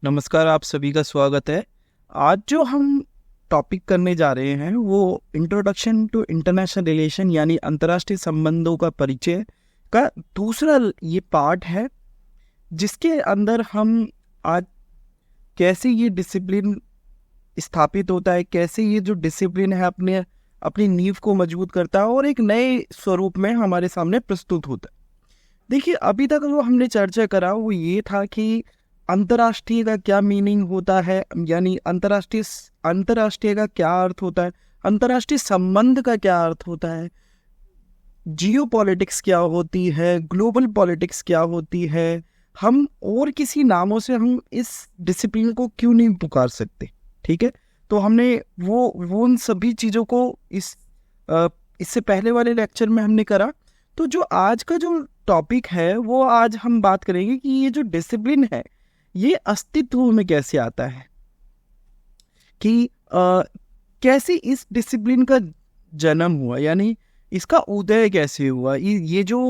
नमस्कार, आप सभी का स्वागत है। आज जो हम टॉपिक करने जा रहे हैं वो इंट्रोडक्शन टू इंटरनेशनल रिलेशन यानी अंतर्राष्ट्रीय संबंधों का परिचय का दूसरा ये पार्ट है, जिसके अंदर हम आज कैसे ये डिसिप्लिन स्थापित होता है, कैसे ये जो डिसिप्लिन है अपने अपनी नींव को मजबूत करता है और एक नए स्वरूप में हमारे सामने प्रस्तुत होता है। देखिए, अभी तक जो हमने चर्चा करा वो ये था कि अंतर्राष्ट्रीय का क्या मीनिंग होता है, यानी अंतर्राष्ट्रीय का क्या अर्थ होता है, अंतर्राष्ट्रीय संबंध का क्या अर्थ होता है, जियो पॉलिटिक्स क्या होती है, ग्लोबल पॉलिटिक्स क्या होती है। हम और किसी नामों से हम इस डिसिप्लिन को क्यों नहीं पुकार सकते, ठीक है। तो हमने वो उन सभी चीज़ों को इससे पहले वाले लेक्चर में हमने करा। तो जो आज का जो टॉपिक है वो आज हम बात करेंगे कि ये जो डिसिप्लिन है ये अस्तित्व में कैसे आता है, कि कैसे इस डिसिप्लिन का जन्म हुआ, यानी इसका उदय कैसे हुआ। ये जो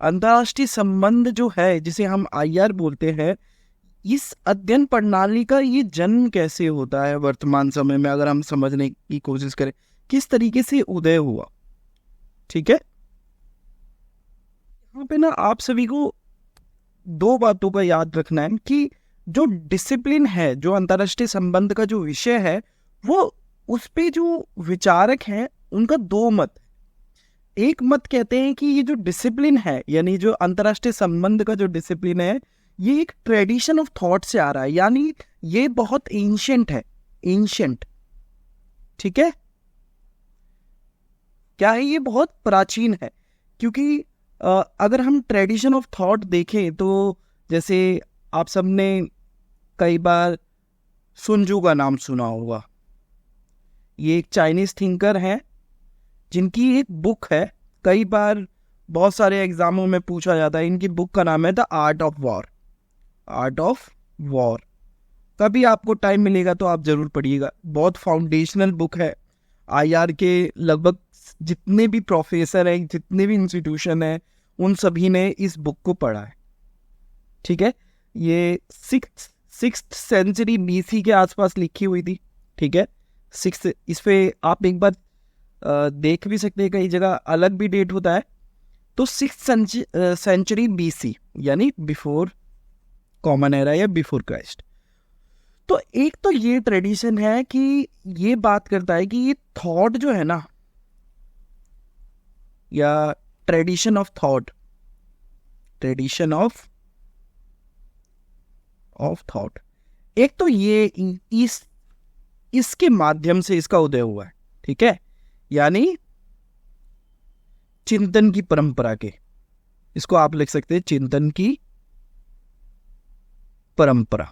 अंतर्राष्ट्रीय संबंध जो है जिसे हम आईआर बोलते हैं, इस अध्ययन प्रणाली का ये जन्म कैसे होता है वर्तमान समय में, अगर हम समझने की कोशिश करें किस तरीके से उदय हुआ, ठीक है। यहाँ पे ना आप सभी को दो बातों का याद रखना है कि जो डिसिप्लिन है, जो अंतर्राष्ट्रीय संबंध का जो विषय है, वो उस पे जो विचारक हैं उनका दो मत। एक मत कहते हैं कि ये जो डिसिप्लिन है, यानी जो अंतर्राष्ट्रीय संबंध का जो डिसिप्लिन है, ये एक ट्रेडिशन ऑफ थॉट से आ रहा है, यानी ये बहुत एंशिएंट है, एंशिएंट, ठीक है। क्या है, ये बहुत प्राचीन है। क्योंकि अगर हम ट्रेडिशन ऑफ थॉट देखें तो जैसे आप सबने कई बार सुनजू का नाम सुना होगा। ये एक चाइनीज थिंकर हैं जिनकी एक बुक है, कई बार बहुत सारे एग्जामों में पूछा जाता है। इनकी बुक का नाम है the art of war. Art of war, कभी आपको टाइम मिलेगा तो आप जरूर पढ़िएगा। बहुत फाउंडेशनल बुक है। आईआर के लगभग जितने भी प्रोफेसर हैं, जितने भी इंस्टीट्यूशन हैं, उन सभी ने इस बुक को पढ़ा है, ठीक है। ये सिक्स सेंचुरी बीसी के आसपास लिखी हुई थी, ठीक है। इस पे आप एक बार देख भी सकते हैं, कई जगह अलग भी डेट होता है। तो 6th सेंचुरी बीसी यानी बिफोर कॉमन एरा या बिफोर क्राइस्ट। तो एक तो ये ट्रेडिशन है कि ये बात करता है कि ये थॉट जो है ना, या tradition of thought, tradition of thought, एक तो ये इसके माध्यम से इसका उदय हुआ है, ठीक है। यानी चिंतन की परंपरा के, इसको आप लिख सकते हैं चिंतन की परंपरा,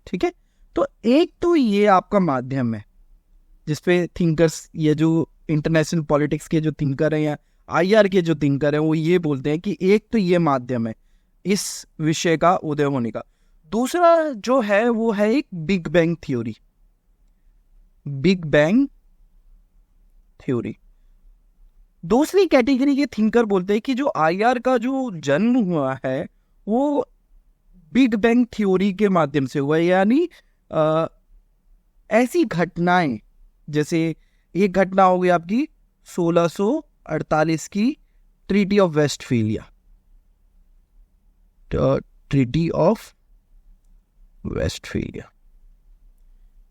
ठीक है। तो एक तो ये आपका माध्यम है जिसपे थिंकर्स, ये जो इंटरनेशनल पॉलिटिक्स के जो थिंकर हैं या आईआर के जो थिंकर हैं, वो ये बोलते हैं कि एक तो ये माध्यम है इस विषय का उदय होने का। दूसरा जो है वो है एक big bang theory. Big bang theory. दूसरी कैटेगरी के थिंकर बोलते हैं कि जो आईआर का जो जन्म हुआ है वो बिग बैंग थ्योरी के माध्यम से हुआ है। यानी ऐसी घटनाएं, जैसे एक घटना हो गई आपकी 1648 की treaty of Westphalia, treaty of Westphalia,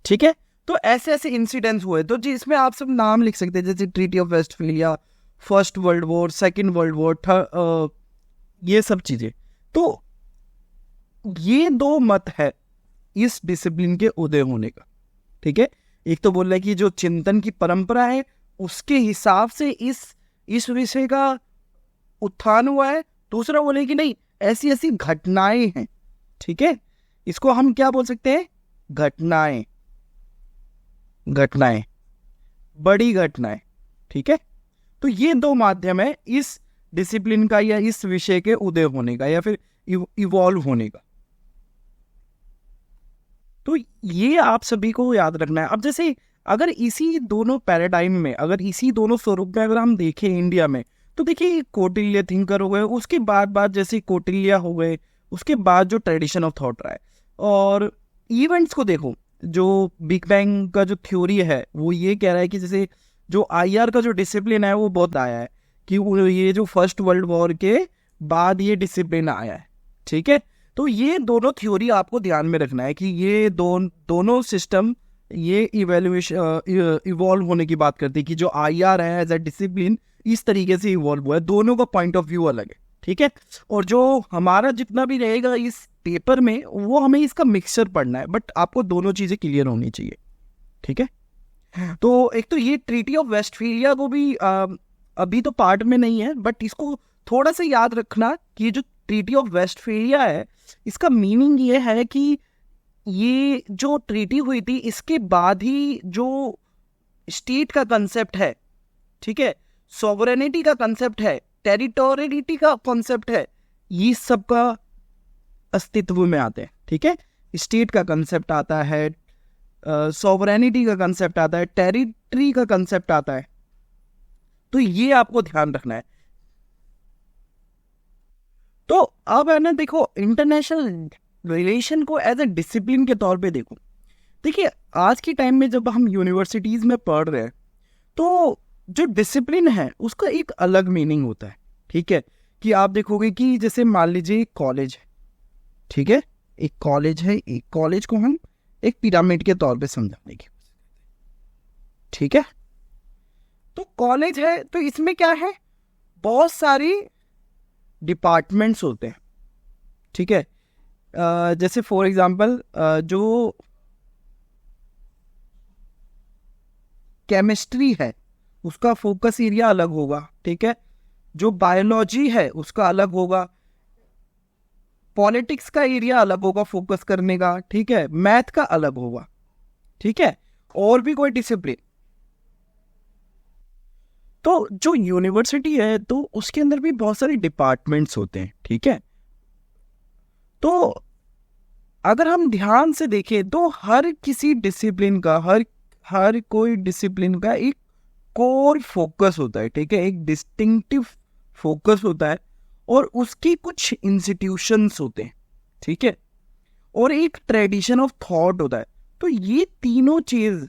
ठीक है। तो ऐसे ऐसे इंसिडेंट्स हुए तो जिसमें आप सब नाम लिख सकते हैं, जैसे treaty of Westphalia, first world war, second world war, ये सब चीजें। तो ये दो मत है इस डिसिप्लिन के उदय होने का, ठीक है। एक तो बोल रहा है कि जो चिंतन की परंपरा है उसके हिसाब से इस विषय का उत्थान हुआ है। दूसरा बोले कि नहीं, ऐसी ऐसी घटनाएं हैं, ठीक है। इसको हम क्या बोल सकते हैं, घटनाएं, बड़ी घटनाएं, ठीक है। तो ये दो माध्यम है इस डिसिप्लिन का या इस विषय के उदय होने का या फिर इवॉल्व होने का। तो ये आप सभी को याद रखना है। अब जैसे अगर इसी दोनों पैराडाइम में, अगर इसी दोनों स्वरूप में अगर हम देखें इंडिया में, तो देखिए कौटिल्य थिंकर हो गए, उसके बाद जैसे कौटिल्य हो गए, उसके बाद जो ट्रेडिशन ऑफ थॉट रहा है। और इवेंट्स को देखो, जो बिग बैंग का जो थ्योरी है वो ये कह रहा है कि जैसे जो आईआर का जो डिसिप्लिन है वो बहुत आया है कि ये जो फर्स्ट वर्ल्ड वॉर के बाद ये डिसिप्लिन आया है, ठीक है। तो ये दोनों थ्योरी आपको ध्यान में रखना है कि ये दोनों सिस्टम ये इवॉल्व होने की बात करती है कि जो आईआर है एज अ डिसिप्लिन इस तरीके से इवॉल्व हुआ है, दोनों का पॉइंट ऑफ व्यू अलग है, ठीक है। और जो हमारा जितना भी रहेगा इस पेपर में वो हमें इसका मिक्सचर पढ़ना है, बट आपको दोनों चीज़ें क्लियर होनी चाहिए, ठीक है। तो एक तो ये ट्रीटी ऑफ वेस्टफेलिया को भी अभी तो पार्ट में नहीं है, बट इसको थोड़ा सा याद रखना कि ये जो ट्रीटी ऑफ वेस्टफेलिया है इसका मीनिंग ये है कि ये जो ट्रीटी हुई थी इसके बाद ही जो स्टेट का कंसेप्ट है, ठीक है, सॉवरेनिटी का कंसेप्ट है, टेरिटोरियलिटी का कॉन्सेप्ट है, ये सब का अस्तित्व में आते हैं, ठीक है। स्टेट का कंसेप्ट आता है, सॉवरेनिटी का कंसेप्ट आता है, टेरिटरी का कंसेप्ट आता है, तो ये आपको ध्यान रखना है। तो अब है ना, देखो इंटरनेशनल रिलेशन को एज ए डिसिप्लिन के तौर पे देखो। देखिए आज के टाइम में जब हम यूनिवर्सिटीज में पढ़ रहे हैं तो जो डिसिप्लिन है उसका एक अलग मीनिंग होता है, ठीक है। कि आप देखोगे कि जैसे मान लीजिए एक कॉलेज है, ठीक है, एक कॉलेज है, एक कॉलेज को हम एक पिरामिड के तौर पे समझाने की, ठीक है। तो कॉलेज है तो इसमें क्या है, बहुत सारी डिपार्टमेंट्स होते हैं, ठीक है। जैसे फॉर एग्जांपल जो केमिस्ट्री है उसका फोकस एरिया अलग होगा, ठीक है। जो बायोलॉजी है उसका अलग होगा, पॉलिटिक्स का एरिया अलग होगा फोकस करने का, ठीक है, मैथ का अलग होगा, ठीक है, और भी कोई डिसिप्लिन। तो जो यूनिवर्सिटी है तो उसके अंदर भी बहुत सारे डिपार्टमेंट्स होते हैं, ठीक है। तो अगर हम ध्यान से देखें तो हर किसी डिसिप्लिन का हर कोई डिसिप्लिन का एक कोर फोकस होता है, ठीक है, एक डिस्टिंक्टिव फोकस होता है और उसकी कुछ इंस्टीट्यूशंस होते हैं, ठीक है, और एक ट्रेडिशन ऑफ थॉट होता है। तो ये तीनों चीज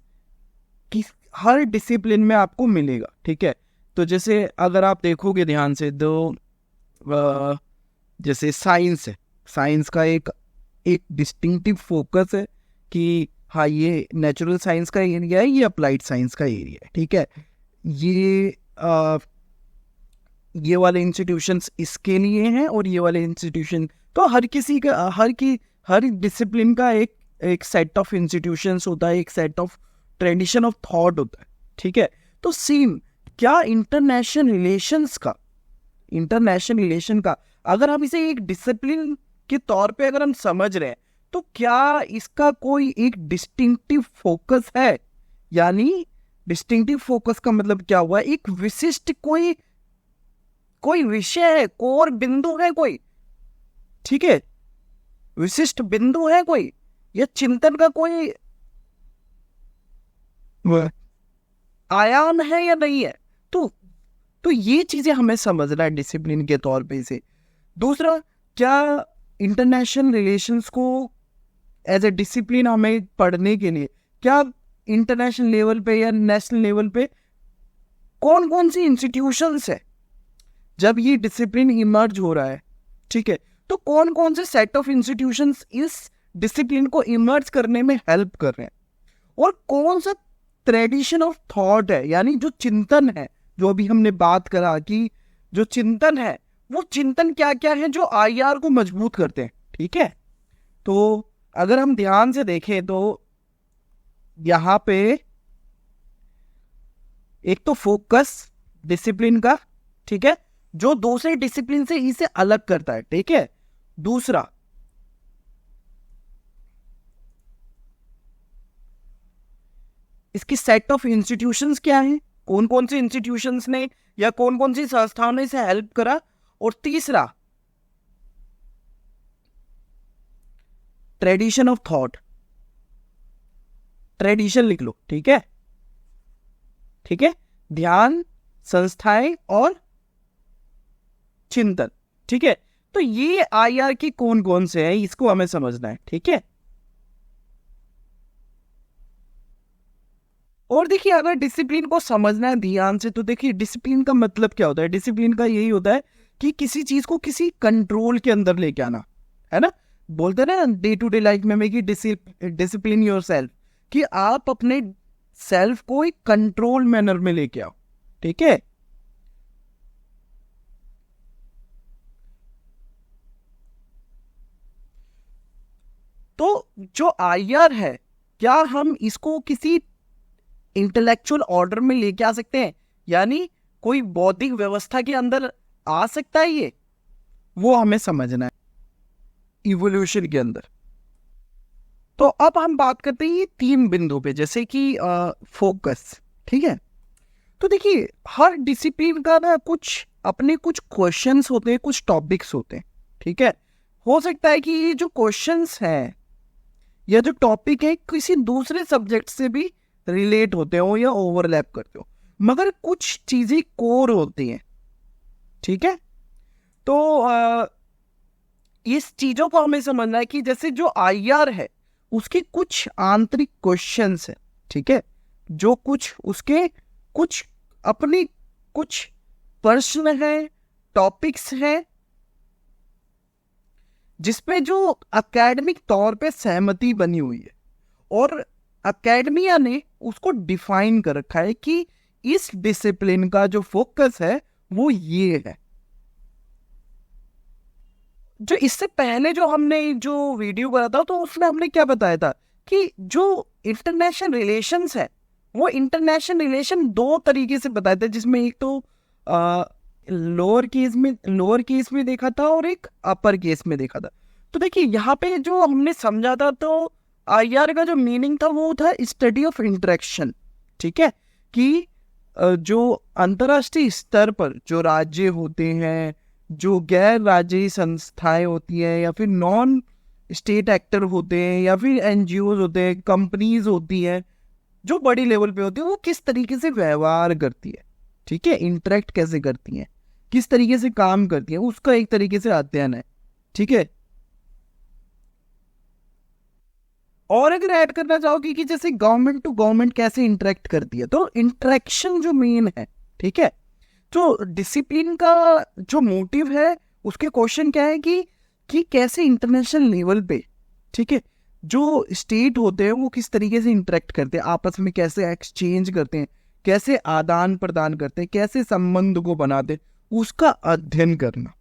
कि हर डिसिप्लिन में आपको मिलेगा, ठीक है। तो जैसे अगर आप देखोगे ध्यान से तो जैसे साइंस है, साइंस का एक डिस्टिंक्टिव फोकस है कि हाँ ये नेचुरल साइंस का एरिया है, ये अप्लाइड साइंस का एरिया है, ठीक है। ये वाले इंस्टीट्यूशंस इसके लिए हैं और ये वाले इंस्टीट्यूशन, तो हर किसी का हर डिसिप्लिन का एक सेट ऑफ इंस्टीट्यूशंस होता है, एक set of tradition of thought होता है, ठीक है। तो सेम क्या इंटरनेशनल रिलेशन का अगर हम इसे एक डिसिप्लिन के तौर पे अगर हम समझ रहे हैं तो क्या इसका कोई एक डिस्टिंक्टिव फोकस है, यानी डिस्टिंक्टिव फोकस का मतलब क्या हुआ, एक विशिष्ट कोई विषय है, कोर बिंदु है कोई, ठीक है, विशिष्ट बिंदु है कोई, या चिंतन का कोई आयाम है या नहीं है। तो ये चीजें हमें समझना है डिसिप्लिन के तौर पे इसे। दूसरा, क्या इंटरनेशनल रिलेशंस को एज ए डिसिप्लिन हमें पढ़ने के लिए क्या इंटरनेशनल लेवल पे या नेशनल लेवल पे कौन कौन सी इंस्टीट्यूशंस है, जब ये डिसिप्लिन इमर्ज हो रहा है, ठीक है, तो कौन कौन से सेट ऑफ इंस्टीट्यूशंस इस डिसिप्लिन को इमर्ज करने में हेल्प कर रहे हैं, और कौन सा ट्रेडिशन ऑफ थॉट है, यानी जो चिंतन है, जो अभी हमने बात करा कि जो चिंतन है वो चिंतन क्या क्या है जो आईआर को मजबूत करते हैं, ठीक है। तो अगर हम ध्यान से देखें तो यहां पे एक तो फोकस डिसिप्लिन का, ठीक है, जो दूसरे डिसिप्लिन से इसे अलग करता है, ठीक है। दूसरा, इसकी सेट ऑफ इंस्टीट्यूशंस क्या है, कौन कौन से इंस्टीट्यूशंस ने या कौन कौन सी संस्थाओं ने इसे हेल्प करा। और तीसरा, ट्रेडिशन ऑफ थॉट, ट्रेडिशन लिख लो, ठीक है, ठीक है, ध्यान, संस्थाएं और चिंतन, ठीक है। तो ये IR के कौन कौन से हैं इसको हमें समझना है, ठीक है। और देखिए अगर डिसिप्लिन को समझना है ध्यान से तो देखिए डिसिप्लिन का मतलब क्या होता है। डिसिप्लिन का यही होता है कि किसी चीज को किसी कंट्रोल के अंदर लेके आना, है ना। बोलते हैं ना डे टू डे लाइफ में कि डिसिप्लिन योर सेल्फ, कि आप अपने सेल्फ को एक कंट्रोल मैनर में लेके आओ, ठीक है। तो जो IR है, क्या हम इसको किसी इंटेलेक्चुअल ऑर्डर में लेके आ सकते हैं, यानी कोई बौद्धिक व्यवस्था के अंदर आ सकता है ये, वो हमें समझना है इवोल्यूशन के अंदर। तो अब हम बात करते हैं ये 3 बिंदु पे, जैसे कि फोकस, ठीक है। तो देखिए हर डिसिप्लिन का ना कुछ अपने कुछ क्वेश्चंस होते हैं, कुछ टॉपिक्स होते हैं, ठीक है। हो सकता है कि ये जो क्वेश्चंस हैं या जो टॉपिक है किसी दूसरे सब्जेक्ट से भी रिलेट होते हो या ओवरलैप करते हो, मगर कुछ चीजें कोर होती हैं, ठीक है। तो इस चीजों को हमें समझना है कि जैसे जो IR है उसके कुछ आंतरिक क्वेश्चंस है, ठीक है, जो कुछ उसके कुछ अपनी कुछ प्रश्न है, टॉपिक्स हैं, जिसपे जो एकेडमिक तौर पे सहमति बनी हुई है और एकेडमिया ने उसको डिफाइन कर रखा है कि इस डिसिप्लिन का जो फोकस है वो ये है। जो इससे पहले जो हमने जो वीडियो करा था तो उसमें हमने क्या बताया था कि जो इंटरनेशनल रिलेशंस है वो इंटरनेशनल रिलेशन 2 तरीके से बताए थे, जिसमें एक तो लोअर केस में देखा था और एक अपर केस में देखा था। तो देखिए यहाँ पे जो हमने समझा था तो IR का जो मीनिंग था वो था स्टडी ऑफ इंटरेक्शन, ठीक है, कि जो अंतर्राष्ट्रीय स्तर पर जो राज्य होते हैं, जो गैर राज्यीय संस्थाएं होती हैं या फिर नॉन स्टेट एक्टर होते हैं या फिर NGOs होते हैं, कंपनीज होती हैं जो बड़ी लेवल पे होती है, वो किस तरीके से व्यवहार करती है, ठीक है, इंटरेक्ट कैसे करती हैं, किस तरीके से काम करती है, उसका एक तरीके से अध्ययन है, ठीक है। और अगर ऐड करना चाहोगे कि जैसे गवर्नमेंट टू गवर्नमेंट कैसे इंटरेक्ट करती है, तो इंटरेक्शन जो मेन है, ठीक है। तो डिसिप्लिन का जो मोटिव है उसके क्वेश्चन क्या है कि कैसे इंटरनेशनल लेवल पे, ठीक है, जो स्टेट होते हैं वो किस तरीके से इंटरेक्ट करते हैं, आपस में कैसे एक्सचेंज करते हैं, कैसे आदान प्रदान करते हैं, कैसे संबंध को बनाते हैं, उसका अध्ययन करना।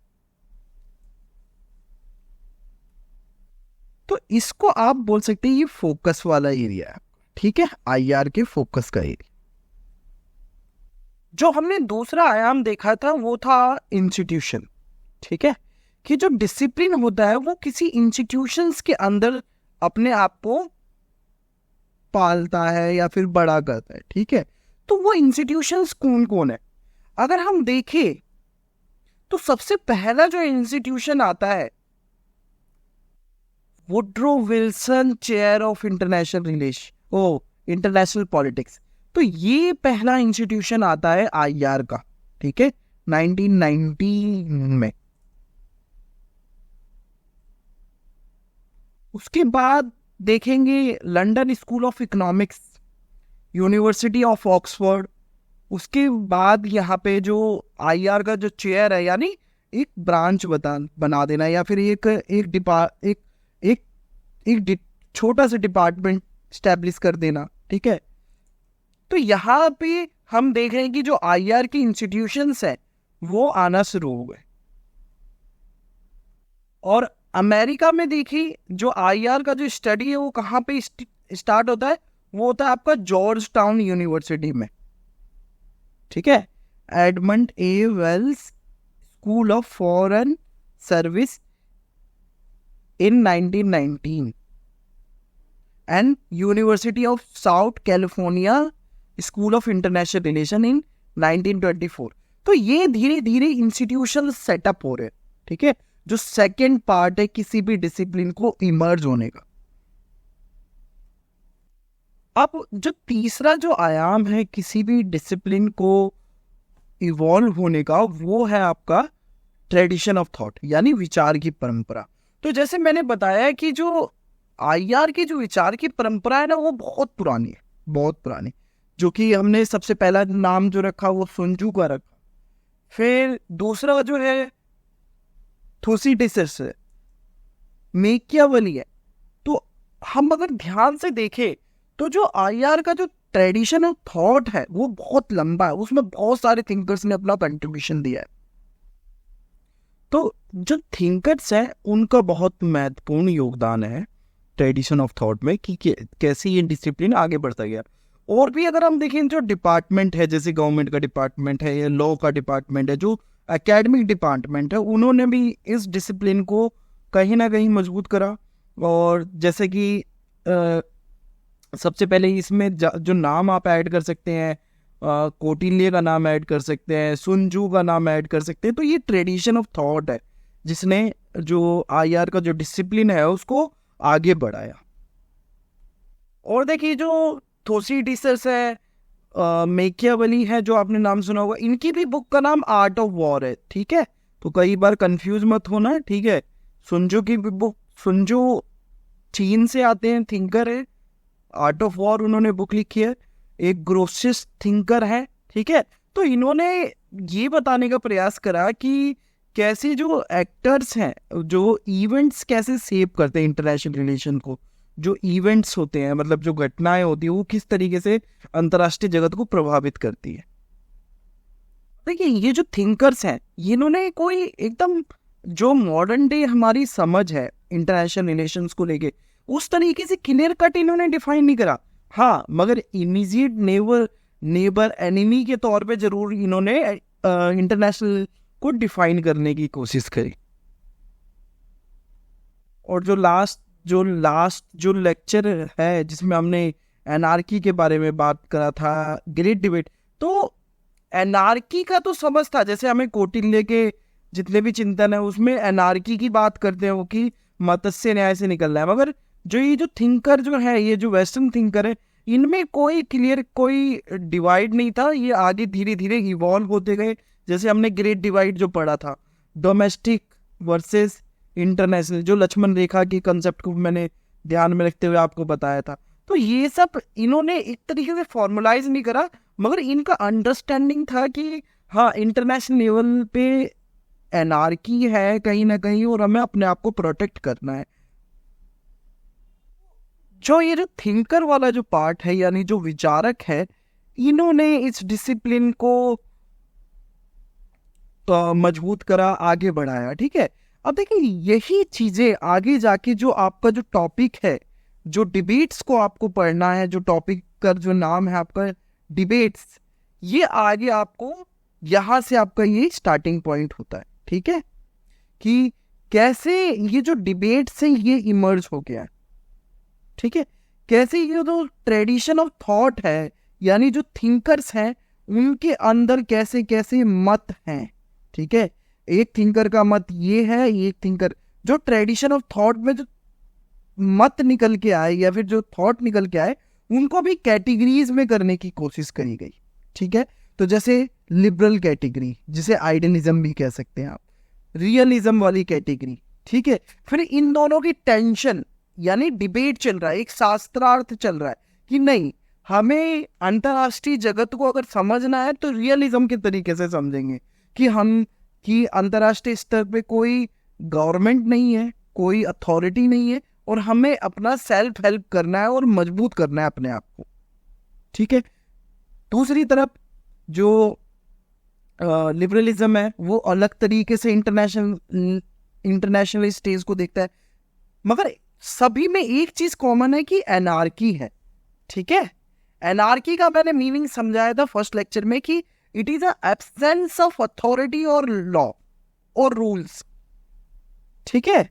तो इसको आप बोल सकते हैं ये फोकस वाला एरिया है, ठीक है, IR के फोकस का एरिया। जो हमने दूसरा आयाम देखा था वो था इंस्टीट्यूशन, ठीक है, कि जो डिसिप्लिन होता है वो किसी इंस्टीट्यूशंस के अंदर अपने आप को पालता है या फिर बड़ा करता है, ठीक है। तो वो इंस्टीट्यूशंस कौन कौन है, अगर हम देखें तो सबसे पहला जो इंस्टीट्यूशन आता है Woodrow Wilson chair of international politics. तो ये पहला इंस्टीट्यूशन आता है IR का, ठीक है, 1919 में। उसके बाद देखेंगे London school of economics, university of Oxford. उसके बाद यहाँ पे जो IR का जो चेयर है, यानी एक ब्रांच बना देना या फिर एक छोटा सा डिपार्टमेंट स्टैब्लिश कर देना, ठीक है। तो यहाँ पे हम देख रहे हैं कि जो IR की इंस्टीट्यूशंस हैं वो आना शुरू हो गए। और अमेरिका में देखिए जो IR का जो स्टडी है वो कहाँ पे स्टार्ट होता है, वो होता है आपका जॉर्ज टाउन यूनिवर्सिटी में, ठीक है, Edmund A. Walsh school of foreign service in 1919 and University of South California School of International Relation in 1924। तो ये धीरे धीरे इंस्टीट्यूशन सेटअप हो रहे हैं, ठीक है, जो सेकेंड पार्ट है किसी भी डिसिप्लिन को इमर्ज होने का। अब जो तीसरा जो आयाम है किसी भी डिसिप्लिन को इवॉल्व होने का वो है आपका ट्रेडिशन ऑफ थॉट यानी विचार की परंपरा। तो जैसे मैंने बताया कि जो आईआर की जो विचार की परंपरा है ना, वो बहुत पुरानी है, बहुत पुरानी। जो कि हमने सबसे पहला नाम जो रखा वो सुनजू का रखा, फिर दूसरा जो है थुसिडिडस है, मेकियावेली है। तो हम अगर ध्यान से देखें तो जो आईआर का जो ट्रेडिशन ऑफ थॉट है वो बहुत लंबा है, उसमें बहुत सारे थिंकर्स ने अपना कंट्रीब्यूशन दिया है। तो जो थिंकर्स हैं उनका बहुत महत्वपूर्ण योगदान है ट्रेडिशन ऑफ थॉट में कि कैसे ये डिसिप्लिन आगे बढ़ता गया। और भी अगर हम देखें जो डिपार्टमेंट है, जैसे गवर्नमेंट का डिपार्टमेंट है या लॉ का डिपार्टमेंट है, जो एकेडमिक डिपार्टमेंट है, उन्होंने भी इस डिसिप्लिन को कहीं ना कहीं मजबूत करा। और जैसे कि सबसे पहले इसमें जो नाम आप ऐड कर सकते हैं, कौटिल्य का नाम ऐड कर सकते हैं, सुनजू का नाम ऐड कर सकते हैं। तो ये ट्रेडिशन ऑफ थॉट है जिसने जो आईआर का जो डिसिप्लिन है उसको आगे बढ़ाया। और देखिए जो थुसिडिडस है, मेकियावेली है जो आपने नाम सुना होगा, इनकी भी बुक का नाम आर्ट ऑफ वॉर है, ठीक है। तो कई बार कंफ्यूज मत होना, ठीक है। सुनजू की बुक, सुनजू चीन से आते हैं, थिंकर है, आर्ट ऑफ वॉर उन्होंने बुक लिखी है, एक ग्रोसिस्ट थिंकर है, ठीक है। तो इन्होंने ये बताने का प्रयास करा कि कैसे जो एक्टर्स हैं, जो इवेंट्स कैसे शेप करते हैं इंटरनेशनल रिलेशन को, जो इवेंट्स होते हैं, मतलब जो घटनाएं होती है, वो किस तरीके से अंतर्राष्ट्रीय जगत को प्रभावित करती है। देखिए ये जो थिंकर्स हैं, इन्होंने कोई एकदम जो मॉडर्न डे हमारी समझ है इंटरनेशनल रिलेशंस को लेके, उस तरीके से क्लियर कट इन्होंने डिफाइन नहीं करा। हाँ, मगर इमीडिएट नेबर एनिमी के तौर पे जरूर इन्होंने इंटरनेशनल को डिफाइन करने की कोशिश करी। और जो लास्ट जो लेक्चर है जिसमें हमने एनार्की के बारे में बात करा था, ग्रेट डिबेट, तो एनार्की का तो समझ था, जैसे हमें कौटिल्य के जितने भी चिंतन है उसमें एनार्की की बात करते हैं वो कि मत्स्य न्याय से निकलना है। मगर जो थिंकर जो है, ये जो वेस्टर्न थिंकर है, इनमें कोई क्लियर कोई डिवाइड नहीं था। ये आगे धीरे धीरे इवॉल्व होते गए। जैसे हमने ग्रेट डिवाइड जो पढ़ा था, डोमेस्टिक वर्सेस इंटरनेशनल, जो लक्ष्मण रेखा की कंसेप्ट को मैंने ध्यान में रखते हुए आपको बताया था। तो ये सब इन्होंने एक तरीके से फॉर्मुलाइज नहीं करा, मगर इनका अंडरस्टैंडिंग था कि हाँ, इंटरनेशनल लेवल पे एनार्की है कहीं ना कहीं और हमें अपने आप को प्रोटेक्ट करना है। ये जो थिंकर वाला जो पार्ट है, यानी जो विचारक है, इन्होंने इस डिसिप्लिन को तो मजबूत करा, आगे बढ़ाया, ठीक है। अब देखिए यही चीजें आगे जाके जो आपका जो टॉपिक है, जो डिबेट्स को आपको पढ़ना है, जो टॉपिक का जो नाम है आपका डिबेट्स, ये आगे आपको यहाँ से आपका ये स्टार्टिंग पॉइंट होता है, ठीक है, कि कैसे ये जो डिबेट्स हैं ये इमर्ज हो गया है, ठीक है। कैसे ये जो ट्रेडिशन ऑफ थॉट है, यानी जो थिंकर्स हैं उनके अंदर कैसे कैसे मत हैं, ठीक है। एक थिंकर का मत ये है, एक थिंकर जो ट्रेडिशन ऑफ थॉट में जो मत निकल के आए या फिर जो थॉट निकल के आए, उनको भी कैटेगरीज में करने की कोशिश करी गई, ठीक है। तो जैसे लिबरल कैटेगरी, जिसे आइडियलिज्म भी कह सकते हैं आप, रियलिज्म वाली कैटेगरी, ठीक है। फिर इन दोनों की टेंशन यानी डिबेट चल रहा है, एक शास्त्रार्थ चल रहा है कि नहीं, हमें अंतरराष्ट्रीय जगत को अगर समझना है तो रियलिज्म के तरीके से समझेंगे कि अंतरराष्ट्रीय स्तर पे कोई गवर्नमेंट नहीं है, कोई अथॉरिटी नहीं है, और हमें अपना सेल्फ हेल्प करना है और मजबूत करना है अपने आप को, ठीक है। दूसरी तरफ जो लिबरलिज्म है वो अलग तरीके से इंटरनेशनल स्टेज को देखता है, मगर सभी में एक चीज कॉमन है कि एनार्की है, ठीक है। एनार्की का मैंने मीनिंग समझाया था फर्स्ट लेक्चर में कि it is absence of authority और लॉ और रूल्स, ठीक है।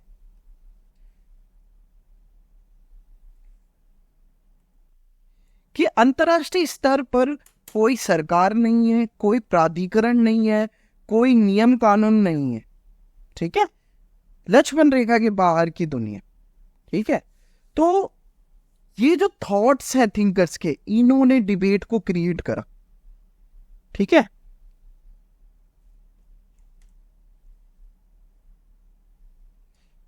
कि अंतरराष्ट्रीय स्तर पर कोई सरकार नहीं है, कोई प्राधिकरण नहीं है, कोई नियम कानून नहीं है, ठीक है। लक्ष्मण रेखा के बाहर की दुनिया, ठीक है। तो ये जो थॉट्स हैं थिंकर्स के, इन्होंने डिबेट को क्रिएट करा, ठीक है।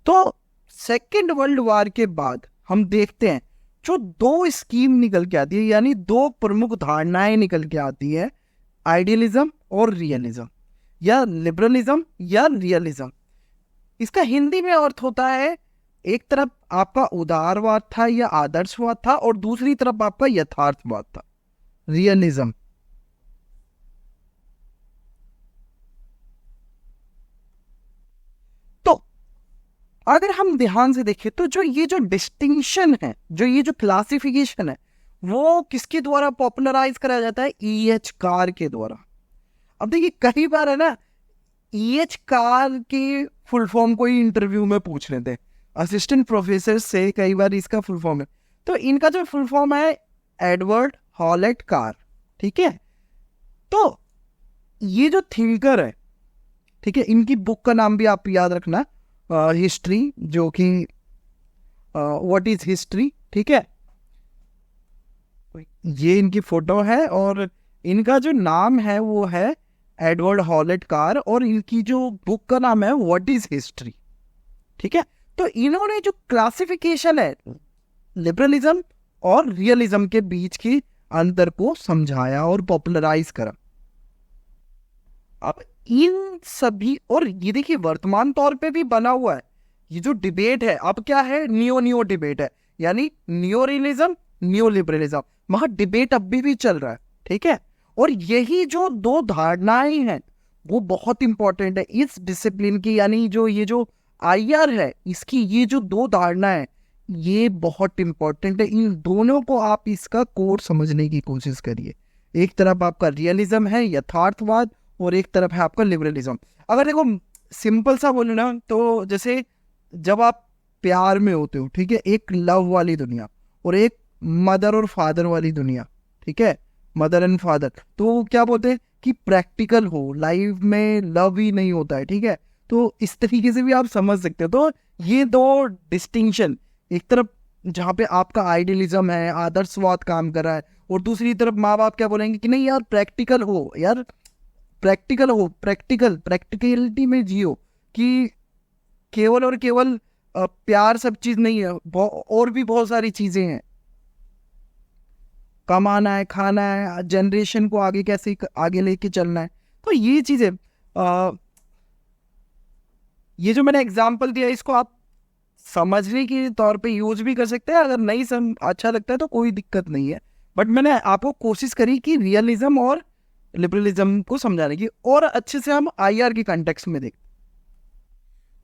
तो सेकेंड वर्ल्ड वॉर के बाद हम देखते हैं जो दो स्कीम निकल के आती है, यानी दो प्रमुख धारणाएं निकल के आती है, आइडियलिज्म और रियलिज्म, या लिबरलिज्म या रियलिज्म। इसका हिंदी में अर्थ होता है, एक तरफ आपका उदारवाद था या आदर्शवाद था, और दूसरी तरफ आपका यथार्थवाद था, रियलिज्म। तो अगर हम ध्यान से देखें तो जो ये जो डिस्टिंक्शन है, जो ये जो क्लासिफिकेशन है, वो किसके द्वारा पॉपुलराइज कराया जाता है? E.H. कार के द्वारा। अब देखिए कई बार है ना, E.H. कार के फुल फॉर्म कोई इंटरव्यू में पूछ लेते हैं असिस्टेंट प्रोफेसर से, कई बार इसका फुल फॉर्म है, तो इनका जो फुल फॉर्म है एडवर्ड हॉलेट कार, ठीक है। तो ये जो थिंकर है, ठीक है, इनकी बुक का नाम भी आप याद रखना, हिस्ट्री, जो कि व्हाट इज हिस्ट्री, ठीक है। ये इनकी फोटो है और इनका जो नाम है वो है एडवर्ड हॉलेट कार, और इनकी जो बुक का नाम है व्हाट इज हिस्ट्री, ठीक है। तो इन्होंने जो क्लासिफिकेशन है लिबरलिज्म और रियलिज्म के बीच की अंतर को समझाया और पॉपुलराइज करा। अब इन सभी, और ये देखिए वर्तमान तौर पे भी बना हुआ है ये जो डिबेट है, अब क्या है, नियो डिबेट है, यानी नियो रियलिज्म न्यू लिबरलिज्म, वहां डिबेट अभी भी चल रहा है, ठीक है। और यही जो दो धारणाएं हैं वो बहुत इंपॉर्टेंट है इस डिसिप्लिन की, यानी जो ये जो IR है इसकी ये जो दो धारणाएं ये बहुत इंपॉर्टेंट है। इन दोनों को आप इसका कोर समझने की कोशिश करिए। एक तरफ आपका रियलिज्म है, यथार्थवाद, और एक तरफ है आपका लिबरलिज्म। अगर देखो सिंपल सा बोले ना, तो जैसे जब आप प्यार में होते हो, ठीक है, एक लव वाली दुनिया और एक मदर और फादर वाली दुनिया, ठीक है, मदर एंड फादर, तो क्या बोलते हैं कि प्रैक्टिकल हो, लाइफ में लव ही नहीं होता है, ठीक है। तो इस तरीके से भी आप समझ सकते हो। तो ये दो डिस्टिंक्शन, एक तरफ जहाँ पे आपका आइडियलिज्म है, आदर्शवाद काम कर रहा है, और दूसरी तरफ माँ बाप क्या बोलेंगे कि नहीं यार प्रैक्टिकल हो, यार प्रैक्टिकल हो, प्रैक्टिकलिटी में जियो, कि केवल और केवल प्यार सब चीज नहीं है, और भी बहुत सारी चीजें हैं, कमाना है, खाना है, जनरेशन को आगे कैसे आगे लेके चलना है। तो ये चीजें, ये जो मैंने एग्जांपल दिया इसको आप समझने के तौर पे यूज भी कर सकते हैं, अगर नहीं अच्छा लगता है तो कोई दिक्कत नहीं है, बट मैंने आपको कोशिश करी कि रियलिज्म और लिबरलिज्म को समझाने की, और अच्छे से हम IR के कॉन्टेक्स्ट में देख।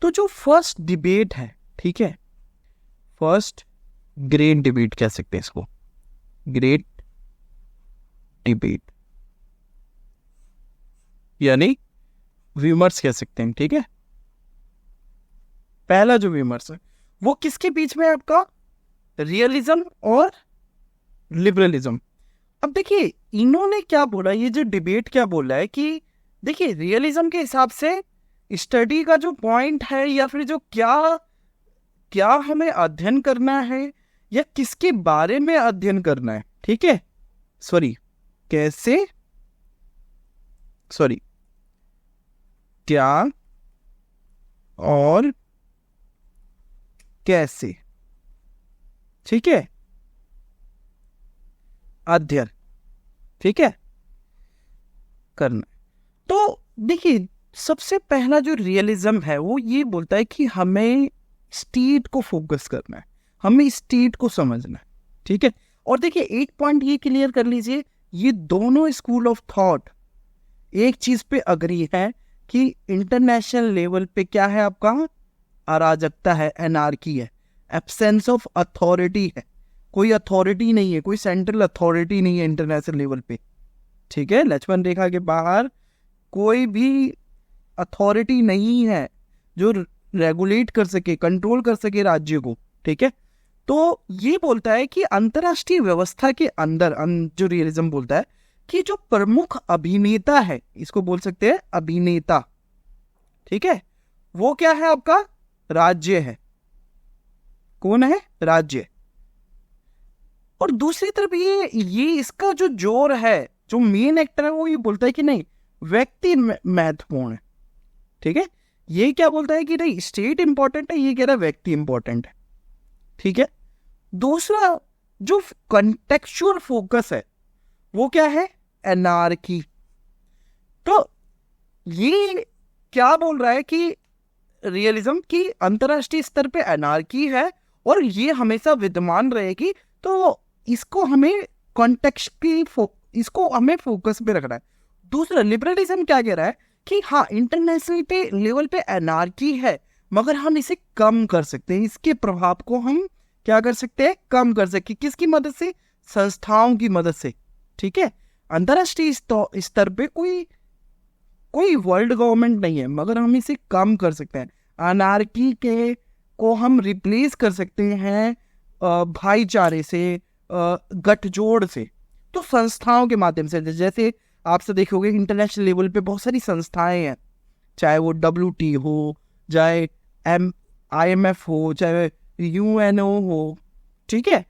तो जो फर्स्ट डिबेट है, ठीक है, फर्स्ट ग्रेट डिबेट कह सकते हैं इसको, ग्रेट डिबेट यानी विमर्श कह सकते हैं, ठीक है। पहला जो विमर्श है वो किसके बीच में है? आपका रियलिज्म और लिबरलिज्म। अब देखिए इन्होंने क्या बोला, ये जो डिबेट क्या बोला है कि देखिए रियलिज्म के हिसाब से स्टडी का जो पॉइंट है, या फिर जो क्या हमें अध्ययन करना है, या किसके बारे में अध्ययन करना है, ठीक है, क्या और कैसे, ठीक है, अध्ययन, ठीक है, करना। तो देखिए सबसे पहला जो रियलिज्म है वो ये बोलता है कि हमें स्टेट को फोकस करना है, हमें स्टेट को समझना है, ठीक है। और देखिए एक पॉइंट ये क्लियर कर लीजिए, ये दोनों स्कूल ऑफ थॉट एक चीज पे अग्री है कि इंटरनेशनल लेवल पे क्या है, आपका अराजकता है, एनार्की है, एब्सेंस ऑफ अथॉरिटी है, कोई अथॉरिटी नहीं है, कोई सेंट्रल अथॉरिटी नहीं है इंटरनेशनल लेवल पे, ठीक है। लक्ष्मण रेखा के बाहर कोई भी अथॉरिटी नहीं है जो रेगुलेट कर सके, कंट्रोल कर सके राज्य को, ठीक है। तो ये बोलता है कि अंतरराष्ट्रीय व्यवस्था के अंदर जो रियलिज्म बोलता है कि जो प्रमुख अभिनेता है, इसको बोल सकते हैं अभिनेता, ठीक है, वो क्या है, आपका राज्य है। कौन है? राज्य। और दूसरी तरफ ये इसका जो जोर है, जो मेन एक्टर है, वो ये बोलता है कि नहीं व्यक्ति महत्वपूर्ण है, ठीक है। ये क्या बोलता है कि नहीं स्टेट इंपॉर्टेंट है, ये कह रहा है व्यक्ति इंपॉर्टेंट है। ठीक है। दूसरा जो कंटेक्चुअल फोकस है वो क्या है, एनार्की। तो ये क्या बोल रहा है कि रियलिज्म की अंतरराष्ट्रीय स्तर पे एनार्की है और ये हमेशा विद्यमान रहेगी, तो इसको हमें कॉन्टेक्स्ट की इसको हमें फोकस पे रखना है। दूसरा लिबरलिज्म क्या कह रहा है कि हाँ इंटरनेशनल पे लेवल पे एनार्की है मगर हम इसे कम कर सकते हैं, इसके प्रभाव को हम क्या कर सकते हैं, कम कर सकते हैं। किसकी मदद से, संस्थाओं की मदद से। ठीक है। अंतरराष्ट्रीय स्तर पे कोई वर्ल्ड गवर्नमेंट नहीं है मगर हम इसे कम कर सकते हैं। अनार्की के को हम रिप्लेस कर सकते हैं भाईचारे से, गठजोड़ से। तो संस्थाओं के माध्यम से, जैसे आपसे देखोगे इंटरनेशनल लेवल पे बहुत सारी संस्थाएं हैं, चाहे वो WT हो, चाहे IMF हो, चाहे UNO हो। ठीक है।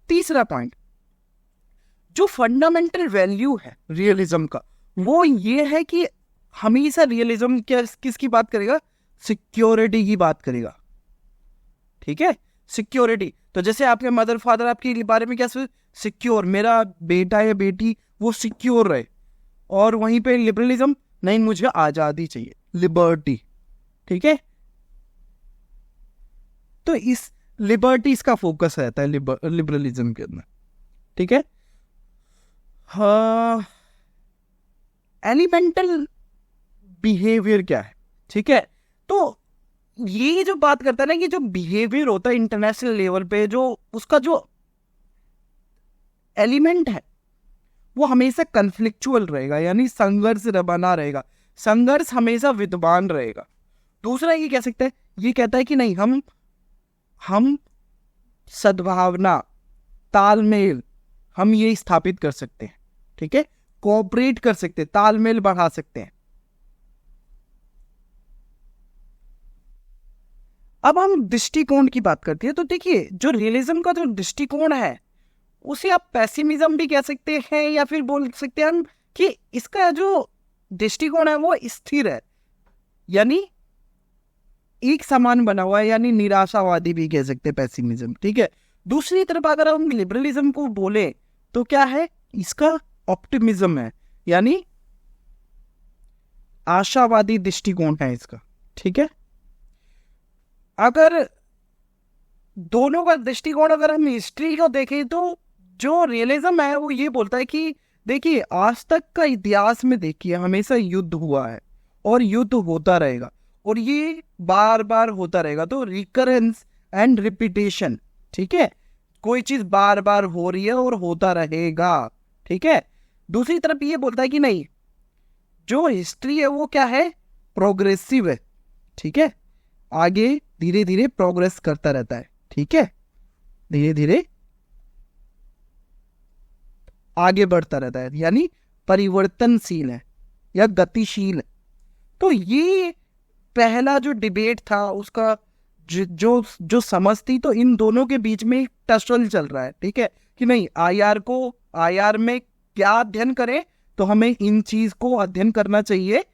तीसरा पॉइंट, जो फंडामेंटल वैल्यू है रियलिज्म का वो ये है कि हमेशा रियलिज्म किसकी बात करेगा, सिक्योरिटी की बात करेगा। ठीक है। सिक्योरिटी, तो जैसे आपके मदर फादर आपके बारे में क्या सिक्योर, मेरा बेटा या बेटी वो सिक्योर रहे। और वहीं पे लिबरलिज्म, नहीं मुझे आजादी चाहिए, लिबर्टी। ठीक है। तो इस लिबर्टी इसका फोकस रहता है लिबरलिज्म के अंदर। ठीक है। हाँ, एलिमेंटल बिहेवियर क्या है। ठीक है। तो ये जो बात करता है ना कि जो बिहेवियर होता है इंटरनेशनल लेवल पे, जो उसका जो एलिमेंट है वो हमेशा कन्फ्लिक्चुअल रहेगा, यानी संघर्ष बना रहेगा, संघर्ष हमेशा विद्यमान रहेगा। दूसरा ये कह सकते हैं, ये कहता है कि नहीं हम सद्भावना, तालमेल हम ये स्थापित कर सकते हैं। ठीक है। कोऑपरेट कर सकते हैं, तालमेल बढ़ा सकते हैं। अब हम दृष्टिकोण की बात करते हैं, तो देखिए जो रियलिज्म का जो दृष्टिकोण है उसे आप पेसिमिज्म भी कह सकते हैं या फिर बोल सकते हैं हम कि इसका जो दृष्टिकोण है वो स्थिर है, यानी एक समान बना हुआ है, यानी निराशावादी भी कह सकते हैं पेसिमिज्म। ठीक है। दूसरी तरफ अगर हम लिबरलिज्म को बोले तो क्या है, इसका ऑप्टिमिज्म है, यानी आशावादी दृष्टिकोण है इसका। ठीक है। अगर दोनों का दृष्टिकोण अगर हम हिस्ट्री को देखें तो जो रियलिज्म है वो ये बोलता है कि देखिए आज तक का इतिहास में देखिए हमेशा युद्ध हुआ है और युद्ध होता रहेगा और ये बार बार होता रहेगा। तो रिकरेंस एंड रिपीटेशन। ठीक है। कोई चीज बार बार हो रही है और होता रहेगा। ठीक है। दूसरी तरफ ये बोलता है कि नहीं, जो हिस्ट्री है वो क्या है, प्रोग्रेसिव है। ठीक है। आगे धीरे धीरे प्रोग्रेस करता रहता है। ठीक है। धीरे धीरे आगे बढ़ता रहता है, यानी परिवर्तनशील है या गतिशील है। तो ये पहला जो डिबेट था उसका जो समझ थी, तो इन दोनों के बीच में एक टसल चल रहा है। ठीक है। कि नहीं आईआर में क्या अध्ययन करें, तो हमें इन चीज को अध्ययन करना चाहिए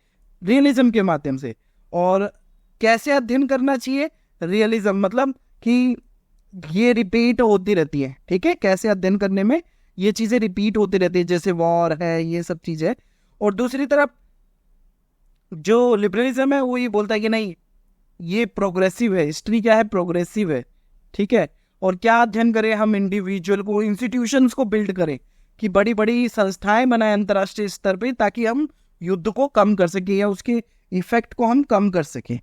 रियलिज्म के माध्यम से। और कैसे अध्ययन करना चाहिए, रियलिज्म मतलब कि ये रिपीट होती रहती है। ठीक है। कैसे अध्ययन करने में ये चीजें रिपीट होती रहती है, जैसे वॉर है, ये सब चीजें। और दूसरी तरफ जो लिबरलिज्म है वो ये बोलता है कि नहीं ये प्रोग्रेसिव है, हिस्ट्री क्या है, प्रोग्रेसिव है। ठीक है। और क्या अध्ययन करें, हम इंडिविजुअल को, इंस्टीट्यूशंस को बिल्ड करें, कि बड़ी बड़ी संस्थाएं बनाएं अंतर्राष्ट्रीय स्तर पे, ताकि हम युद्ध को कम कर सकें या उसके इफेक्ट को हम कम कर सकें।